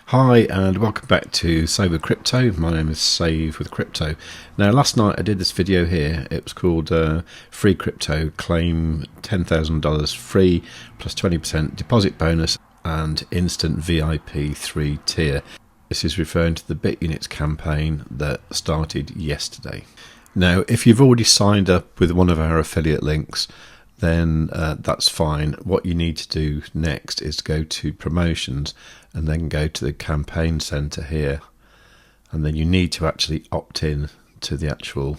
Hi and welcome back to Save with Crypto. My name is Save with Crypto. Now last night I did this video here. It was called Free Crypto, Claim $10,000 free plus 20% deposit bonus and instant VIP 3 tier. This is referring to the Bitunix campaign that started yesterday. Now if you've already signed up with one of our affiliate links, then that's fine. What you need to do next is to go to promotions and then go to the campaign center here, and then you need to actually opt in to the actual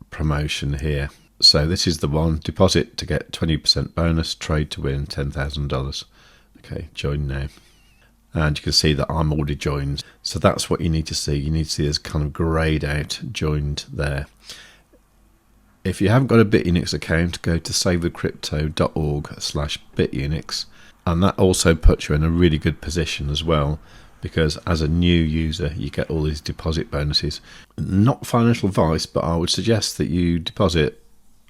promotion here. So this is the one: deposit to get 20% bonus, trade to win $10,000. Okay, join now. And you can see that I'm already joined. So that's what you need to see. You need to see this kind of grayed out joined there. If you haven't got a Bitunix account, go to savewith.crypto.org/Bitunix, and that also puts you in a really good position as well, because as a new user you get all these deposit bonuses. Not financial advice, but I would suggest that you deposit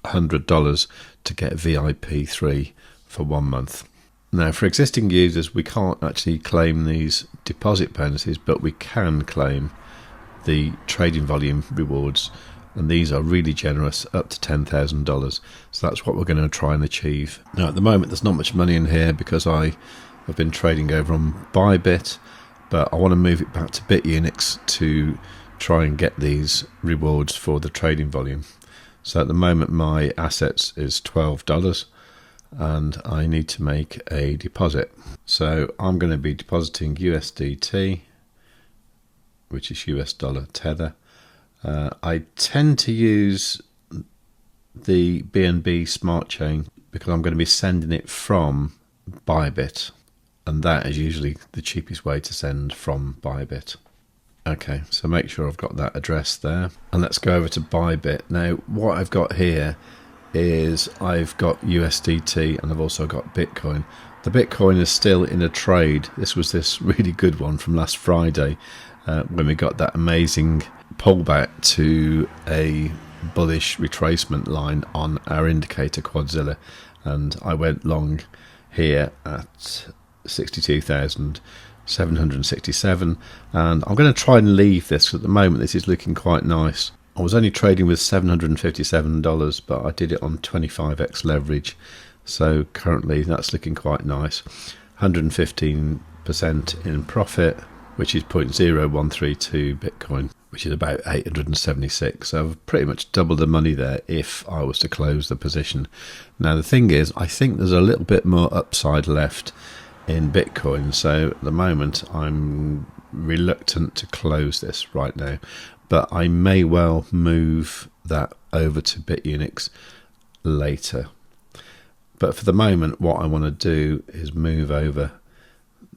$100 to get VIP 3 for 1 month. Now for existing users we can't actually claim these deposit bonuses, but we can claim the trading volume rewards, and these are really generous, up to $10,000. So that's what we're going to try and achieve. Now at the moment there's not much money in here because I have been trading over on ByBit, but I want to move it back to Bitunix to try and get these rewards for the trading volume. So at the moment my assets is $12 and I need to make a deposit. So I'm going to be depositing USDT, which is US dollar tether. I tend to use the BNB smart chain because I'm going to be sending it from ByBit, and that is usually the cheapest way to send from ByBit. Okay, so make sure I've got that address there, and let's go over to ByBit. Now what I've got here is I've got USDT and I've also got Bitcoin. The Bitcoin is still in a trade. This was this really good one from last Friday when we got that amazing pullback to a bullish retracement line on our indicator Quadzilla, and I went long here at 62,767, and I'm going to try and leave this. At the moment this is looking quite nice. I was only trading with $757, but I did it on 25x leverage, so currently that's looking quite nice. 115% in profit, which is 0.0132 Bitcoin, which is about 876. So I've pretty much doubled the money there if I was to close the position. Now the thing is, I think there's a little bit more upside left in Bitcoin, so at the moment I'm reluctant to close this right now, but I may well move that over to Bitunix later. But for the moment what I want to do is move over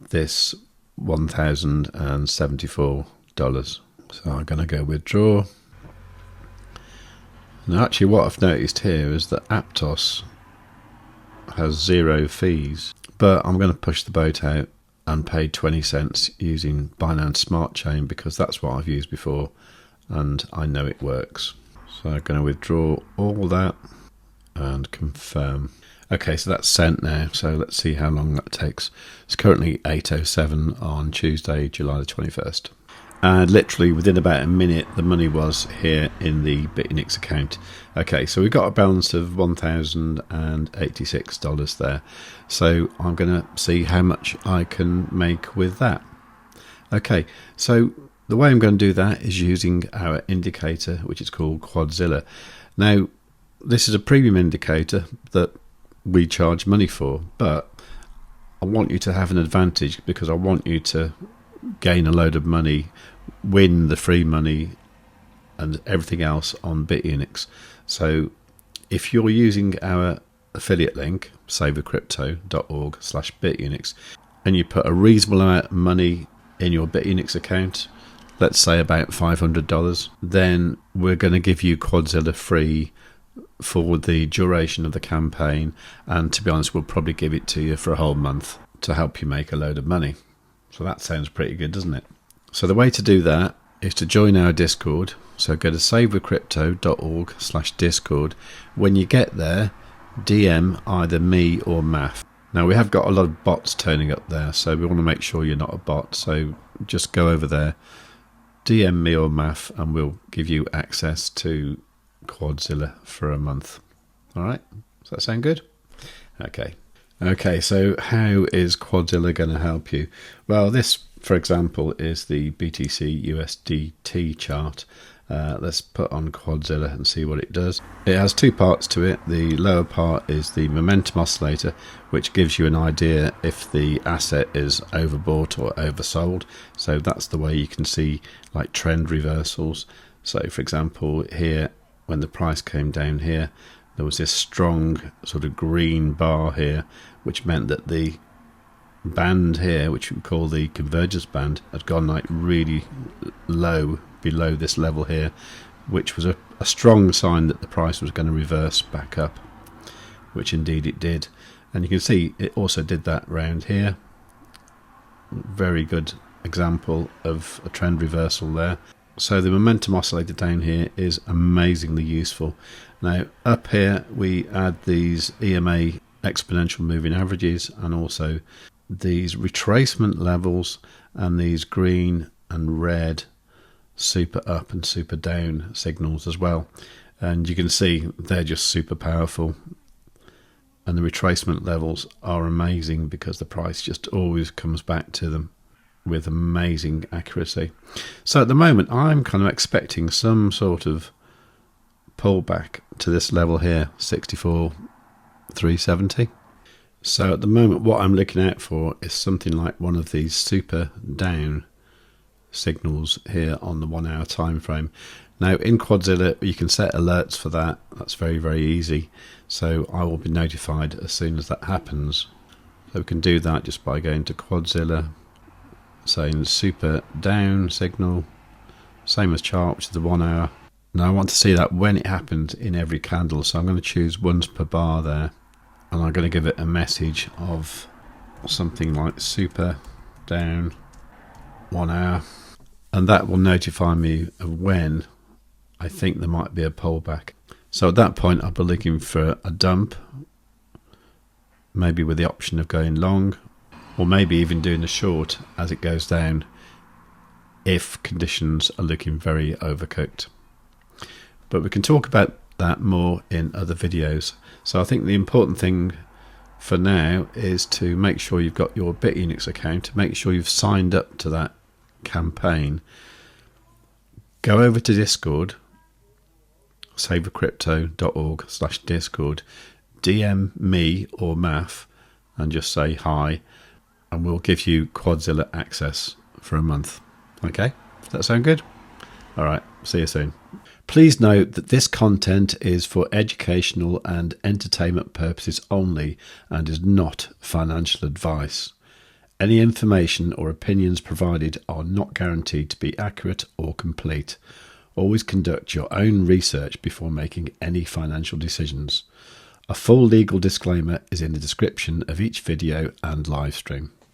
this $1,074. So I'm going to go withdraw. Now actually what I've noticed here is that Aptos has 0 fees, but I'm going to push the boat out and pay 20 cents using Binance Smart Chain because that's what I've used before and I know it works. So I'm going to withdraw all that and confirm. Okay, so that's sent now, so let's see how long that takes. It's currently 8:07 on Tuesday, July the 21st. And literally within about a minute the money was here in the Bitunix account. Okay, so we've got a balance of $1,086 there. So I'm going to see how much I can make with that. Okay, so the way I'm going to do that is using our indicator, which is called Quadzilla. Now this is a premium indicator that we charge money for, but I want you to have an advantage because I want you to gain a load of money, win the free money and everything else on Bitunix. So if you're using our affiliate link savewithcrypto.org/Bitunix and you put a reasonable amount of money in your Bitunix account, let's say about $500, then we're going to give you Quadzilla free for the duration of the campaign, and to be honest we'll probably give it to you for a whole month to help you make a load of money. So that sounds pretty good, doesn't it? So the way to do that is to join our Discord. So go to savewithcrypto.org/Discord. When you get there, DM either me or Maff. Now we have got a lot of bots turning up there, so we want to make sure you're not a bot. So just go over there, DM me or maff, and we'll give you access to Quadzilla for a month. All right, does that sound good? Okay, so how is Quadzilla going to help you? Well, this, for example, is the BTC USDT chart. Let's put on Quadzilla and see what it does. It has two parts to it. The lower part is the momentum oscillator, which gives you an idea if the asset is overbought or oversold. So that's the way you can see like trend reversals. So for example, here, when the price came down here, there was this strong sort of green bar here, which meant that the band here, which we call the convergence band, had gone like really low below this level here, which was a strong sign that the price was going to reverse back up, which indeed it did. And you can see it also did that round here. Very good example of a trend reversal there. So the momentum oscillator down here is amazingly useful. Now up here we add these EMA exponential moving averages, and also these retracement levels, and these green and red super up and super down signals as well. And you can see they're just super powerful, and the retracement levels are amazing because the price just always comes back to them with amazing accuracy. So at the moment I'm kind of expecting some sort of pullback to this level here, 64,370. So at the moment what I'm looking out for is something like one of these super down signals here on the 1 hour time frame. Now in Quadzilla you can set alerts for that. That's very, very easy, so I will be notified as soon as that happens. So we can do that just by going to Quadzilla, saying super down signal, same as chart, which is the 1 hour. Now I want to see that when it happened in every candle, so I'm going to choose once per bar there, and I'm going to give it a message of something like super down 1 hour, and that will notify me of when I think there might be a pullback. So at that point I'll be looking for a dump, maybe with the option of going long, or maybe even doing a short as it goes down if conditions are looking very overcooked. But we can talk about that more in other videos. So I think the important thing for now is to make sure you've got your Bitunix account, make sure you've signed up to that campaign. Go over to Discord, savewithcrypto.org/Discord, DM me or maff and just say hi, and we'll give you Quadzilla access for a month. Okay, does that sound good? All right, see you soon. Please note that this content is for educational and entertainment purposes only and is not financial advice. Any information or opinions provided are not guaranteed to be accurate or complete. Always conduct your own research before making any financial decisions. A full legal disclaimer is in the description of each video and live stream.